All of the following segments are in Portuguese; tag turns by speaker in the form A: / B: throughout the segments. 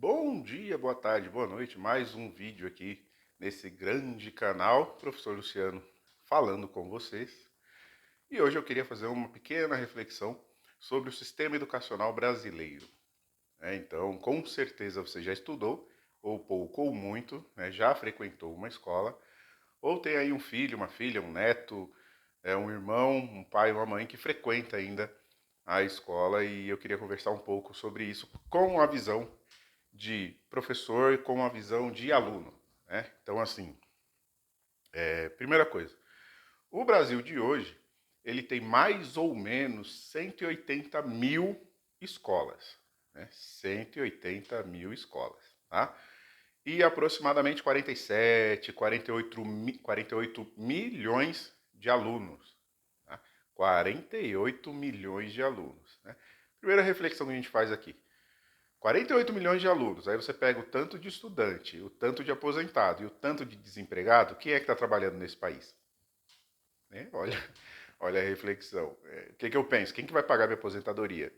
A: Bom dia, boa tarde, boa noite. Mais um vídeo aqui nesse grande canal, Professor Luciano falando com vocês. E hoje eu queria fazer uma pequena reflexão sobre o sistema educacional brasileiro. Então, com certeza você já estudou, ou pouco ou muito, né, já frequentou uma escola, ou tem aí um filho, uma filha, um neto, um irmão, um pai, uma mãe que frequenta ainda a escola e eu queria conversar um pouco sobre isso com a visão de professor e com a visão de aluno, né? Então, assim, primeira coisa, o Brasil de hoje, ele tem mais ou menos 180 mil escolas, né? 180 mil escolas, tá? E aproximadamente 48 milhões de alunos, tá? 48 milhões de alunos, né? Primeira reflexão que a gente faz aqui. 48 milhões de alunos, aí você pega o tanto de estudante, o tanto de aposentado e o tanto de desempregado, quem é que está trabalhando nesse país? Né? Olha a reflexão. O que eu penso? Quem que vai pagar minha aposentadoria?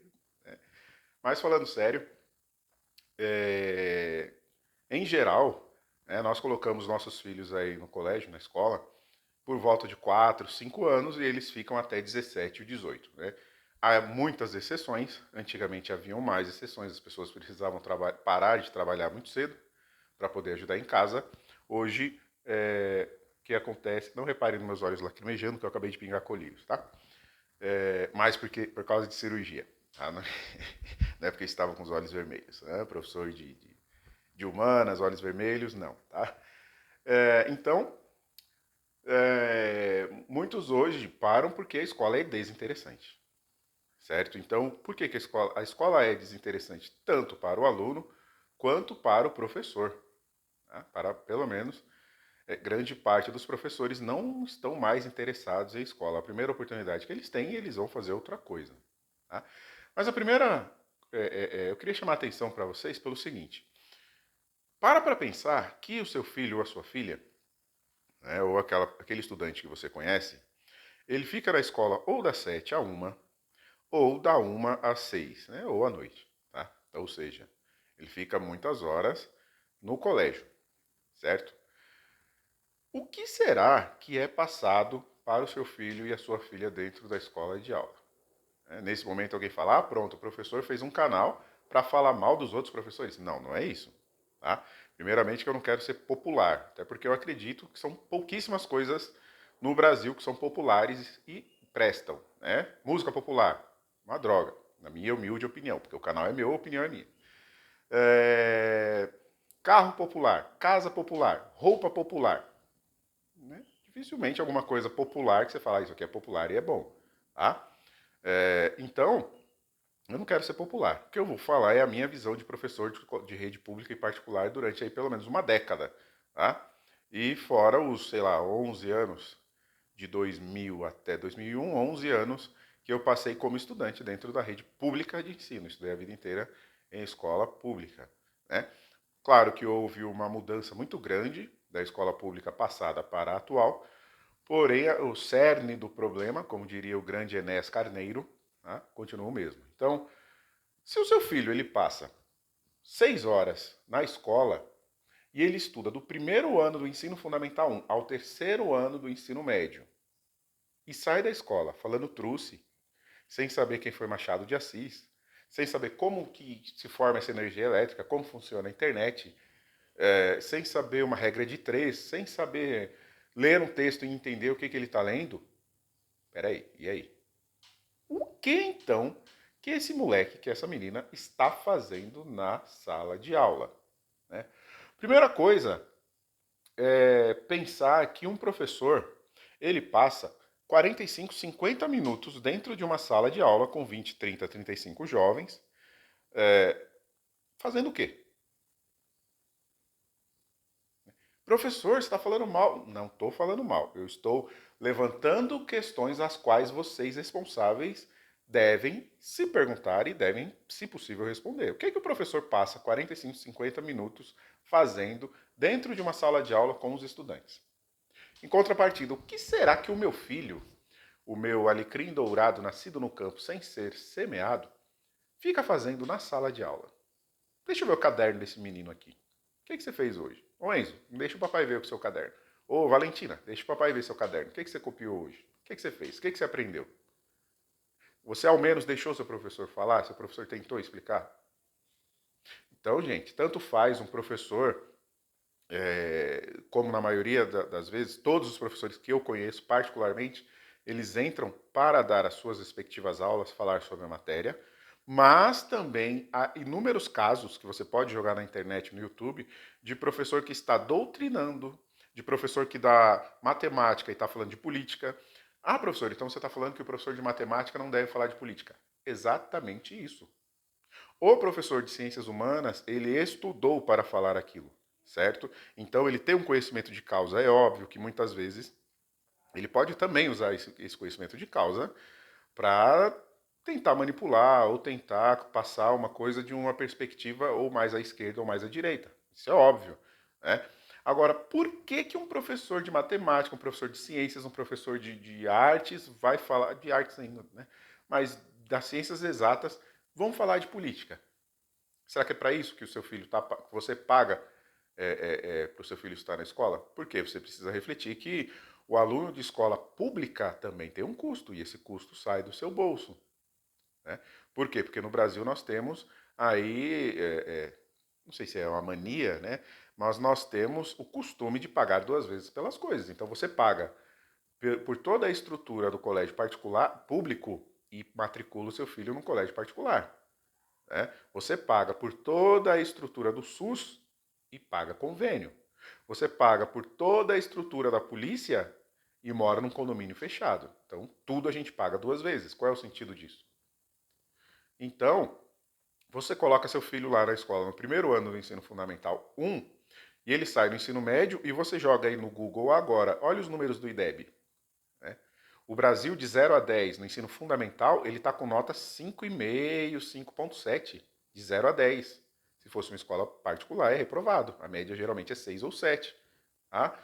A: Mas falando sério, é, em geral, nós colocamos nossos filhos aí no colégio, na escola, por volta de 4, 5 anos e eles ficam até 17 ou 18. Né? Há muitas exceções, antigamente haviam mais exceções, as pessoas precisavam parar de trabalhar muito cedo para poder ajudar em casa. Hoje, o que acontece, não reparem nos meus olhos lacrimejando, que eu acabei de pingar colírios, tá? Mais por causa de cirurgia. Tá? Não é porque estava com os olhos vermelhos. Né? Professor de humanas, olhos vermelhos, não. Tá? Então, muitos hoje param porque a escola é desinteressante. Certo? Então, por que a escola é desinteressante? Tanto para o aluno quanto para o professor. Tá? Para, pelo menos, grande parte dos professores não estão mais interessados em escola. A primeira oportunidade que eles têm, eles vão fazer outra coisa. Tá? Mas a primeira, eu queria chamar a atenção para vocês pelo seguinte: para pensar que o seu filho ou a sua filha, né, ou aquele estudante que você conhece, ele fica na escola ou das 7 a 1 ou da 1 às 6, né, ou à noite. Tá? Ou seja, ele fica muitas horas no colégio, certo? O que será que é passado para o seu filho e a sua filha dentro da escola de aula? Nesse momento alguém fala, pronto, o professor fez um canal para falar mal dos outros professores. Não, não é isso. Tá? Primeiramente que eu não quero ser popular, até porque eu acredito que são pouquíssimas coisas no Brasil que são populares e prestam. Né? Música popular, uma droga, na minha humilde opinião, porque o canal é meu, a opinião é minha. Carro popular, casa popular, roupa popular. Né? Dificilmente alguma coisa popular que você fala, isso aqui é popular e é bom. Tá? Então, eu não quero ser popular. O que eu vou falar é a minha visão de professor de rede pública e particular durante aí pelo menos uma década. Tá? E fora os, sei lá, 11 anos, de 2000 até 2001, 11 anos que eu passei como estudante dentro da rede pública de ensino. Estudei a vida inteira em escola pública. Né? Claro que houve uma mudança muito grande da escola pública passada para a atual, porém o cerne do problema, como diria o grande Enéas Carneiro, tá, continua o mesmo. Então, se o seu filho ele passa 6 horas na escola e ele estuda do primeiro ano do ensino fundamental 1 ao terceiro ano do ensino médio e sai da escola falando truce, sem saber quem foi Machado de Assis, sem saber como que se forma essa energia elétrica, como funciona a internet, sem saber uma regra de três, sem saber ler um texto e entender o que ele está lendo, peraí, e aí? O que então que esse moleque, que essa menina está fazendo na sala de aula? Né? Primeira coisa é pensar que um professor ele passa 45, 50 minutos dentro de uma sala de aula com 20, 30, 35 jovens, fazendo o quê? Professor, você está falando mal? Não estou falando mal. Eu estou levantando questões às quais vocês responsáveis devem se perguntar e devem, se possível, responder. O que, é que o professor passa 45, 50 minutos fazendo dentro de uma sala de aula com os estudantes? Em contrapartida, o que será que o meu filho, o meu alecrim dourado nascido no campo sem ser semeado, fica fazendo na sala de aula? Deixa eu ver o caderno desse menino aqui. O que você fez hoje? Ô Enzo, deixa o papai ver o seu caderno. Ô Valentina, deixa o papai ver seu caderno. O que você copiou hoje? O que você fez? O que você aprendeu? Você ao menos deixou seu professor falar? Seu professor tentou explicar? Então, gente, tanto faz um professor, como na maioria das vezes, todos os professores que eu conheço particularmente, eles entram para dar as suas respectivas aulas, falar sobre a matéria, mas também há inúmeros casos que você pode jogar na internet, no YouTube, de professor que está doutrinando, de professor que dá matemática e está falando de política. Ah, professor, então você está falando que o professor de matemática não deve falar de política. Exatamente isso. O professor de ciências humanas, ele estudou para falar aquilo, certo? Então ele tem um conhecimento de causa. É óbvio que muitas vezes ele pode também usar esse conhecimento de causa para tentar manipular ou tentar passar uma coisa de uma perspectiva ou mais à esquerda ou mais à direita. Isso é óbvio, né? Agora, por que, que um professor de matemática, um professor de ciências, um professor de artes vai falar de artes ainda, né? Mas das ciências exatas vão falar de política? Será que é para isso que o seu filho tá, você paga para o seu filho estar na escola? Porque você precisa refletir que o aluno de escola pública também tem um custo, e esse custo sai do seu bolso. Né? Por quê? Porque no Brasil nós temos aí, não sei se é uma mania, né? Mas nós temos o costume de pagar duas vezes pelas coisas. Então você paga por toda a estrutura do colégio particular, público, e matricula o seu filho num colégio particular. Né? Você paga por toda a estrutura do SUS e paga convênio. Você paga por toda a estrutura da polícia e mora num condomínio fechado. Então, tudo a gente paga duas vezes. Qual é o sentido disso? Então, você coloca seu filho lá na escola no primeiro ano do ensino fundamental 1 e ele sai do ensino médio e você joga aí no Google agora, olha os números do IDEB. Né? O Brasil de 0 a 10 no ensino fundamental, ele está com nota 5,5, 5,7 de 0 a 10. Se fosse uma escola particular, é reprovado. A média geralmente é 6 ou 7. Tá?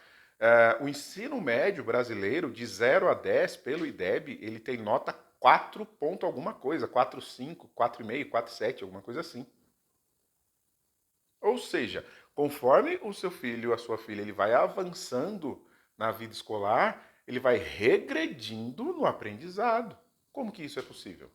A: O ensino médio brasileiro, de 0 a 10, pelo IDEB, ele tem nota 4 ponto alguma coisa, 4,5, 4,5, 4,7, alguma coisa assim. Ou seja, conforme o seu filho, a sua filha, ele vai avançando na vida escolar, ele vai regredindo no aprendizado. Como que isso é possível?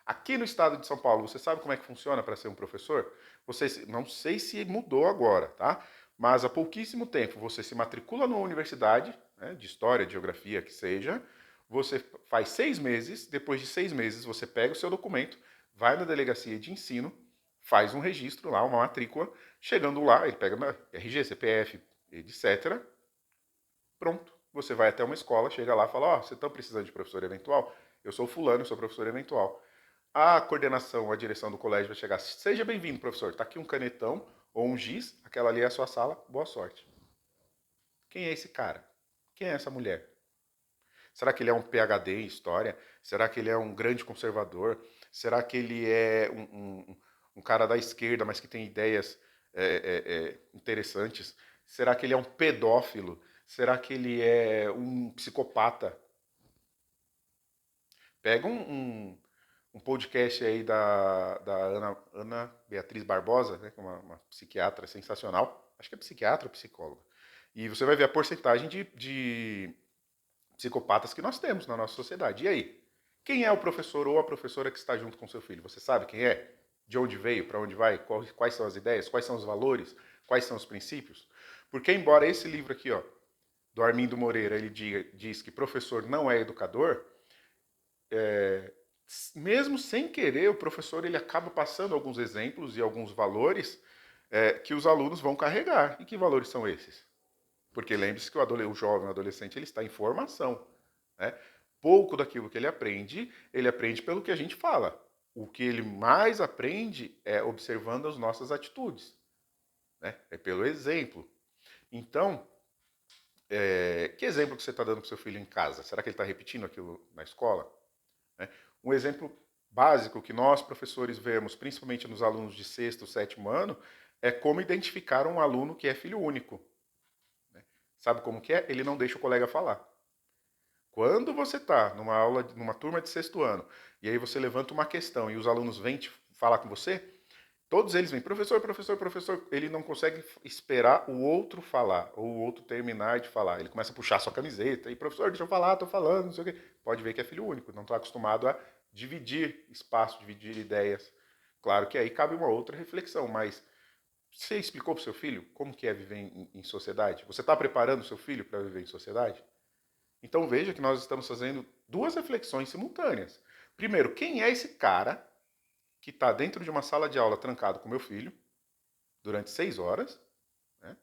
A: Aqui no estado de São Paulo, você sabe como é que funciona para ser um professor? Você, não sei se mudou agora, tá? Mas há pouquíssimo tempo você se matricula numa universidade, né, de história, de geografia, que seja, você faz 6 meses, depois de 6 meses você pega o seu documento, vai na delegacia de ensino, faz um registro lá, uma matrícula, chegando lá, ele pega RG, CPF, etc. Pronto. Você vai até uma escola, chega lá e fala, ó, vocês estão precisando de professor eventual? Eu sou fulano, eu sou professor eventual. A coordenação, a direção do colégio vai chegar, seja bem-vindo, professor, está aqui um canetão ou um giz, aquela ali é a sua sala, boa sorte. Quem é esse cara? Quem é essa mulher? Será que ele é um PhD em história? Será que ele é um grande conservador? Será que ele é um cara da esquerda, mas que tem ideias interessantes? Será que ele é um pedófilo? Será que ele é um psicopata? Pega um podcast aí da Ana Beatriz Barbosa, né, que é uma psiquiatra sensacional. Acho que é psiquiatra ou psicóloga. E você vai ver a porcentagem de psicopatas que nós temos na nossa sociedade. E aí? Quem é o professor ou a professora que está junto com seu filho? Você sabe quem é? De onde veio? Para onde vai? Quais são as ideias? Quais são os valores? Quais são os princípios? Porque embora esse livro aqui, ó, do Armindo Moreira, ele diz que professor não é educador, mesmo sem querer, o professor ele acaba passando alguns exemplos e alguns valores que os alunos vão carregar. E que valores são esses? Porque lembre-se que o jovem, o adolescente, ele está em formação. Né? Pouco daquilo que ele aprende pelo que a gente fala. O que ele mais aprende é observando as nossas atitudes. Né? É pelo exemplo. Então, que exemplo que você está dando para o seu filho em casa? Será que ele está repetindo aquilo na escola? Né? Um exemplo básico que nós, professores, vemos, principalmente nos alunos de sexto, sétimo ano, é como identificar um aluno que é filho único. Né? Sabe como que é? Ele não deixa o colega falar. Quando você está numa aula, numa turma de sexto ano, e aí você levanta uma questão e os alunos vêm te falar com você, Todos eles vêm, professor, professor, professor. Ele não consegue esperar o outro falar, ou o outro terminar de falar. Ele começa a puxar sua camiseta, e professor, deixa eu falar, tô falando, não sei o quê. Pode ver que é filho único, não está acostumado a dividir espaço, dividir ideias. Claro que aí cabe uma outra reflexão, mas você explicou para o seu filho como que é viver em sociedade? Você está preparando o seu filho para viver em sociedade? Então veja que nós estamos fazendo duas reflexões simultâneas. Primeiro, quem é esse cara que está dentro de uma sala de aula trancado com meu filho durante 6 horas, né?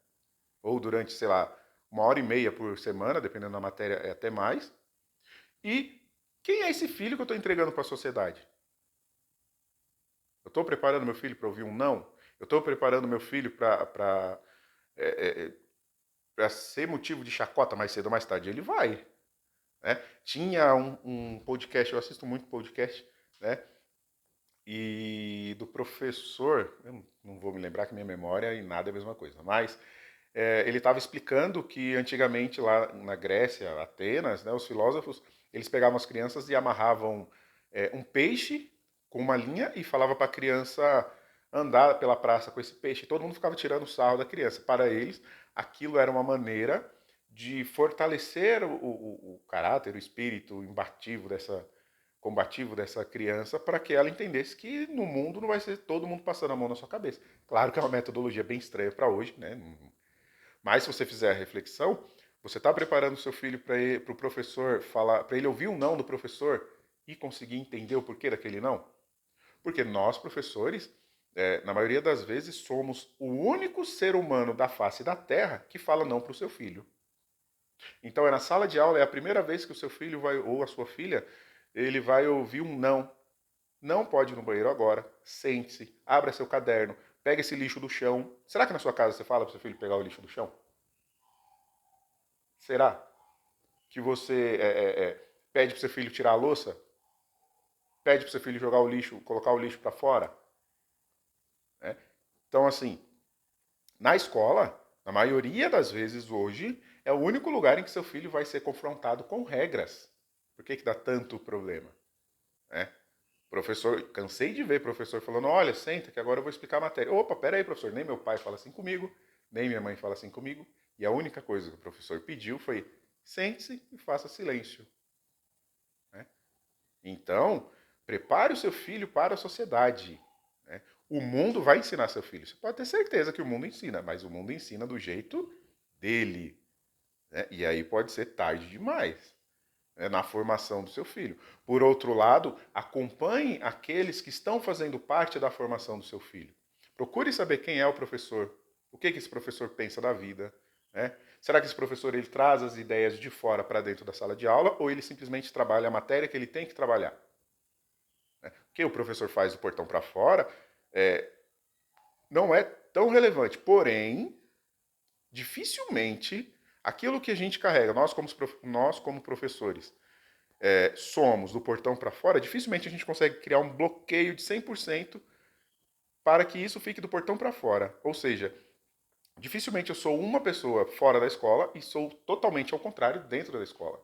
A: Ou durante, sei lá, 1 hora e meia por semana, dependendo da matéria, é até mais. E quem é esse filho que eu estou entregando para a sociedade? Eu estou preparando meu filho para ouvir um não? Eu estou preparando meu filho para ser motivo de chacota mais cedo ou mais tarde? Ele vai. Né? Tinha um podcast, eu assisto muito podcast, né? E do professor, eu não vou me lembrar que minha memória e nada é a mesma coisa, mas ele estava explicando que antigamente lá na Grécia, Atenas, né, os filósofos, eles pegavam as crianças e amarravam um peixe com uma linha e falava para a criança andar pela praça com esse peixe. Todo mundo ficava tirando sarro da criança. Para eles, aquilo era uma maneira de fortalecer o caráter, o espírito combativo dessa criança para que ela entendesse que no mundo não vai ser todo mundo passando a mão na sua cabeça. Claro que é uma metodologia bem estranha para hoje, né? Mas se você fizer a reflexão, você está preparando o seu filho para o professor falar, para ele ouvir um não do professor e conseguir entender o porquê daquele não? Porque nós, professores, na maioria das vezes, somos o único ser humano da face da Terra que fala não para o seu filho. Então é na sala de aula, é a primeira vez que o seu filho vai, ou a sua filha, ele vai ouvir um não. Não pode ir no banheiro agora. Sente-se, abra seu caderno, pega esse lixo do chão. Será que na sua casa você fala para o seu filho pegar o lixo do chão? Será que você pede para o seu filho tirar a louça? Pede para o seu filho jogar o lixo, colocar o lixo para fora? Né? Então, assim, na escola, na maioria das vezes hoje, é o único lugar em que seu filho vai ser confrontado com regras. Por que dá tanto problema? Né? Professor, cansei de ver professor falando, olha, senta que agora eu vou explicar a matéria. Opa, pera aí, professor, nem meu pai fala assim comigo, nem minha mãe fala assim comigo. E a única coisa que o professor pediu foi, sente-se e faça silêncio. Né? Então, prepare o seu filho para a sociedade. Né? O mundo vai ensinar seu filho. Você pode ter certeza que o mundo ensina, mas o mundo ensina do jeito dele. Né? E aí pode ser tarde demais, né, na formação do seu filho. Por outro lado, acompanhe aqueles que estão fazendo parte da formação do seu filho. Procure saber quem é o professor, o que esse professor pensa da vida. Né? Será que esse professor ele traz as ideias de fora para dentro da sala de aula ou ele simplesmente trabalha a matéria que ele tem que trabalhar? Né? O que o professor faz do portão para fora não é tão relevante, porém, dificilmente aquilo que a gente carrega, nós como professores, somos do portão para fora, dificilmente a gente consegue criar um bloqueio de 100% para que isso fique do portão para fora. Ou seja, dificilmente eu sou uma pessoa fora da escola e sou totalmente ao contrário dentro da escola.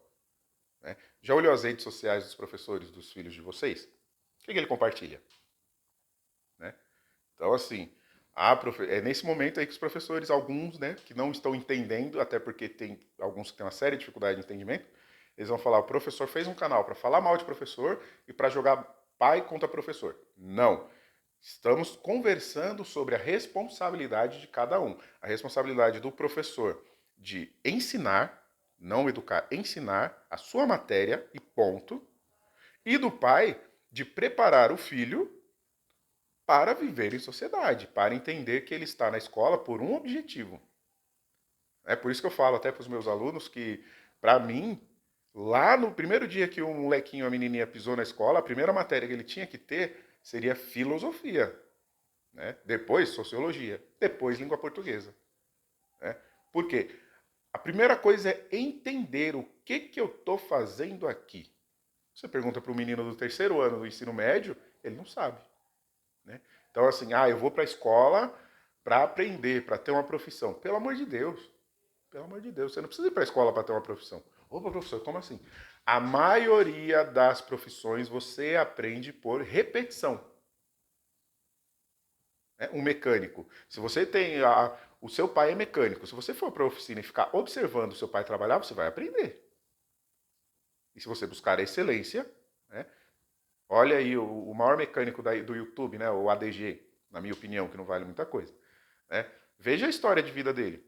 A: Né? Já olhou as redes sociais dos professores dos filhos de vocês? O que ele compartilha? Né? Então, assim, é nesse momento aí que os professores, alguns, né, que não estão entendendo, até porque tem alguns que têm uma séria dificuldade de entendimento, eles vão falar, o professor fez um canal para falar mal de professor e para jogar pai contra professor. Não. Estamos conversando sobre a responsabilidade de cada um. A responsabilidade do professor de ensinar, não educar, ensinar a sua matéria e ponto. E do pai de preparar o filho para viver em sociedade, para entender que ele está na escola por um objetivo. É por isso que eu falo até para os meus alunos que, para mim, lá no primeiro dia que o molequinho, a menininha pisou na escola, a primeira matéria que ele tinha que ter seria filosofia. Né? Depois, sociologia. Depois, língua portuguesa. Né? Por quê? A primeira coisa é entender o que eu estou fazendo aqui. Você pergunta para o menino do terceiro ano do ensino médio, ele não sabe. Né? Então, assim, eu vou para a escola para aprender, para ter uma profissão. Pelo amor de Deus. Pelo amor de Deus, você não precisa ir para a escola para ter uma profissão. Opa, professor, como assim? A maioria das profissões você aprende por repetição. né? Um mecânico. Se você tem o seu pai é mecânico, se você for para a oficina e ficar observando o seu pai trabalhar, você vai aprender. E se você buscar a excelência, né? Olha aí o maior mecânico do YouTube, né? O ADG, na minha opinião, que não vale muita coisa. Né? Veja a história de vida dele.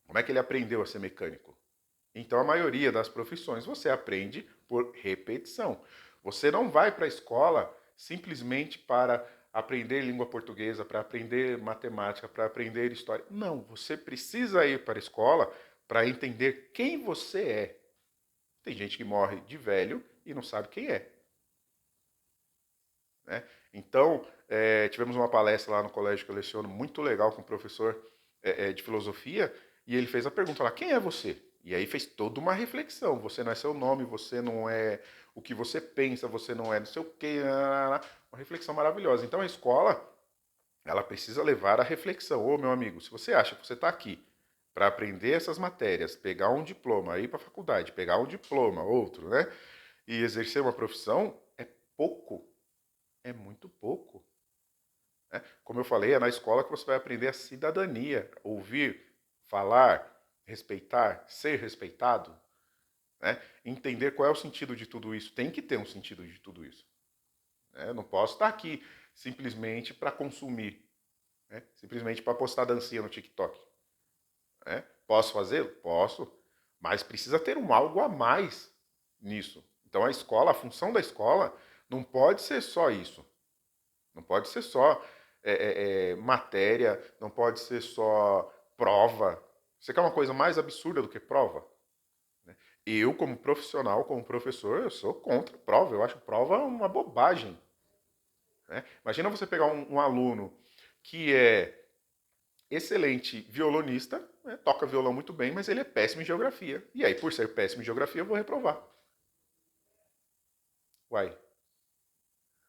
A: Como é que ele aprendeu a ser mecânico? Então, a maioria das profissões você aprende por repetição. Você não vai para a escola simplesmente para aprender língua portuguesa, para aprender matemática, para aprender história. Não, você precisa ir para a escola para entender quem você é. Tem gente que morre de velho e não sabe quem é. Né? Então, tivemos uma palestra lá no colégio que eu leciono, muito legal, com um professor de filosofia, e ele fez a pergunta lá, quem é você? E aí fez toda uma reflexão, você não é seu nome, você não é o que você pensa, você não é não sei o quê, uma reflexão maravilhosa. Então a escola, ela precisa levar a reflexão. Ô meu amigo, se você acha que você está aqui para aprender essas matérias, pegar um diploma, ir para a faculdade, pegar um diploma, outro, né? E exercer uma profissão, é pouco, é muito pouco. Né? Como eu falei, é na escola que você vai aprender a cidadania, ouvir, falar, respeitar, ser respeitado, né? Entender qual é o sentido de tudo isso. Tem que ter um sentido de tudo isso. Né? Eu não posso estar aqui simplesmente para consumir, né? Simplesmente para postar dancinha no TikTok. Né? Posso fazê-lo? Posso, mas precisa ter um algo a mais nisso. Então a escola, a função da escola não pode ser só isso. Não pode ser só matéria, não pode ser só prova. Você quer uma coisa mais absurda do que prova? Né? Eu, como profissional, como professor, eu sou contra prova. Eu acho prova uma bobagem. Né? Imagina você pegar um aluno que é excelente violonista, né? Toca violão muito bem, mas ele é péssimo em geografia. E aí, por ser péssimo em geografia, eu vou reprovar. Uai.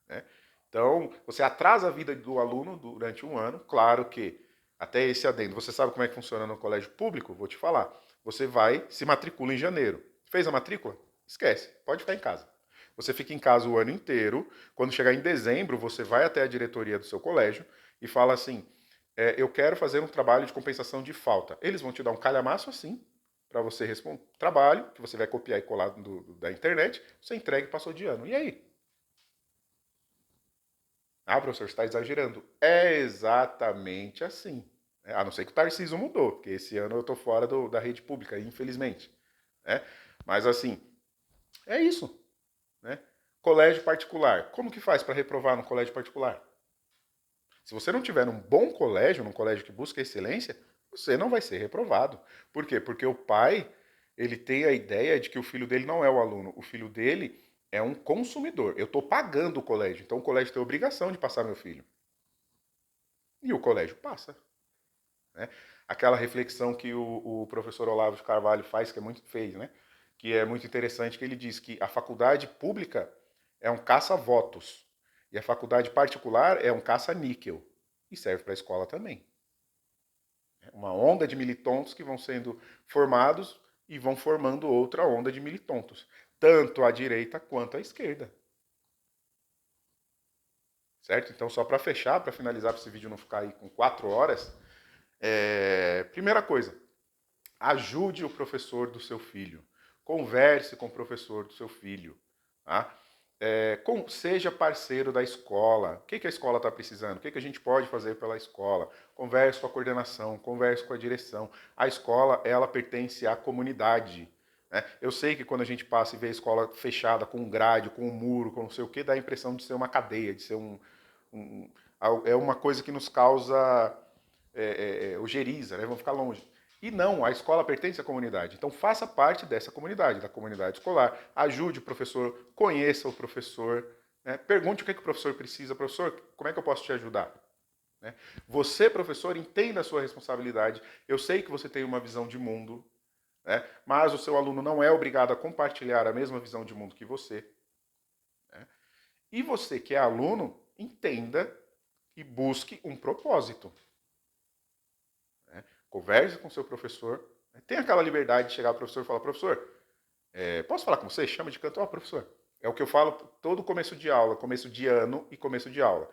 A: Né? Então, você atrasa a vida do aluno durante um ano. Claro que, até esse adendo, você sabe como é que funciona no colégio público? Vou te falar. Você vai, se matricula em janeiro. Fez a matrícula? Esquece, pode ficar em casa. Você fica em casa o ano inteiro. Quando chegar em dezembro, você vai até a diretoria do seu colégio e fala assim: eu quero fazer um trabalho de compensação de falta. Eles vão te dar um calhamaço assim, para você responder. Trabalho, que você vai copiar e colar da internet, você entrega e passou de ano. E aí? Ah, professor, você está exagerando. É exatamente assim. A não ser que o Tarcísio mudou, porque esse ano eu estou fora da rede pública, infelizmente. Né? Mas assim, é isso. Né? Colégio particular. Como que faz para reprovar no colégio particular? Se você não tiver um bom colégio, num colégio que busca excelência, você não vai ser reprovado. Por quê? Porque o pai, ele tem a ideia de que o filho dele não é o aluno, o filho dele é um consumidor. Eu estou pagando o colégio, então o colégio tem a obrigação de passar meu filho. E o colégio passa. Né? Aquela reflexão que o professor Olavo de Carvalho faz, que é muito fez, né? Que é muito interessante, que ele diz que a faculdade pública é um caça-votos e a faculdade particular é um caça-níquel. E serve para a escola também. Uma onda de militontos que vão sendo formados e vão formando outra onda de militontos, tanto à direita quanto à esquerda. Certo? Então, só para fechar, para finalizar, para esse vídeo não ficar aí com 4 horas, primeira coisa, ajude o professor do seu filho. Converse com o professor do seu filho. Tá? Seja parceiro da escola. O que a escola está precisando? O que a gente pode fazer pela escola? Converse com a coordenação, converse com a direção. A escola, ela pertence à comunidade. Né? Eu sei que quando a gente passa e vê a escola fechada, com um grade, com um muro, com não sei o que, dá a impressão de ser uma cadeia, de ser um é uma coisa que nos causa ojeriza, né? Vamos ficar longe. E não, a escola pertence à comunidade. Então faça parte dessa comunidade, da comunidade escolar. Ajude o professor, conheça o professor, né? Pergunte o que o professor precisa. Professor, como é que eu posso te ajudar? Né? Você, professor, entenda a sua responsabilidade. Eu sei que você tem uma visão de mundo, né? Mas o seu aluno não é obrigado a compartilhar a mesma visão de mundo que você. Né? E você, que é aluno, entenda e busque um propósito. Né? Converse com seu professor. Né? Tenha aquela liberdade de chegar ao professor e falar: professor, posso falar com você? Chama de canto. Ó, professor. É o que eu falo todo começo de aula, começo de ano e começo de aula.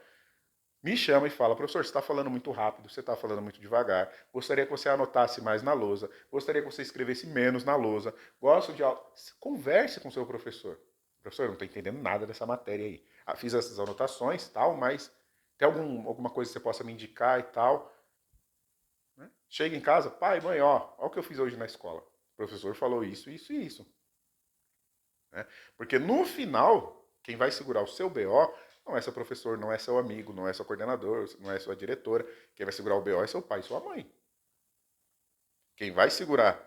A: Me chama e fala, professor, você está falando muito rápido, você está falando muito devagar, gostaria que você anotasse mais na lousa, gostaria que você escrevesse menos na lousa, gosto de aula. Converse com o seu professor. Professor, eu não estou entendendo nada dessa matéria aí. Ah, fiz essas anotações tal, mas tem alguma coisa que você possa me indicar e tal? Né? Chega em casa, pai, mãe, ó o que eu fiz hoje na escola. O professor falou isso, isso e isso. Né? Porque no final, quem vai segurar o seu BO não é seu professor, não é seu amigo, não é seu coordenador, não é sua diretora. Quem vai segurar o BO é seu pai e sua mãe. Quem vai segurar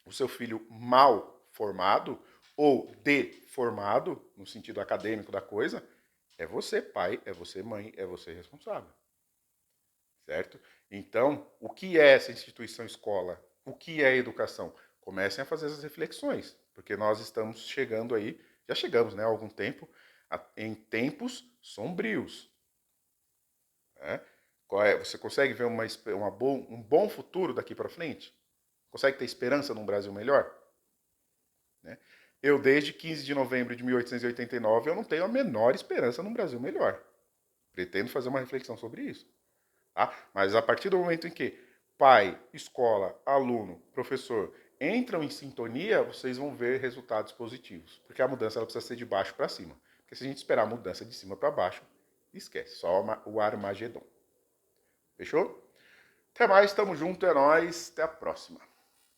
A: o seu filho mal formado ou deformado, no sentido acadêmico da coisa, é você, pai, é você, mãe, é você responsável. Certo? Então, o que é essa instituição escola? O que é educação? Comecem a fazer essas reflexões, porque nós estamos chegando aí, já chegamos, né, há algum tempo, em tempos sombrios. Né? Você consegue ver um bom futuro daqui para frente? Consegue ter esperança num Brasil melhor? Né? Eu, desde 15 de novembro de 1889, eu não tenho a menor esperança num Brasil melhor. Pretendo fazer uma reflexão sobre isso. Tá? Mas a partir do momento em que pai, escola, aluno, professor entram em sintonia, vocês vão ver resultados positivos. Porque a mudança ela precisa ser de baixo para cima. Porque se a gente esperar a mudança de cima para baixo, esquece, só o Armagedon. Fechou? Até mais, tamo junto, é nóis, até a próxima.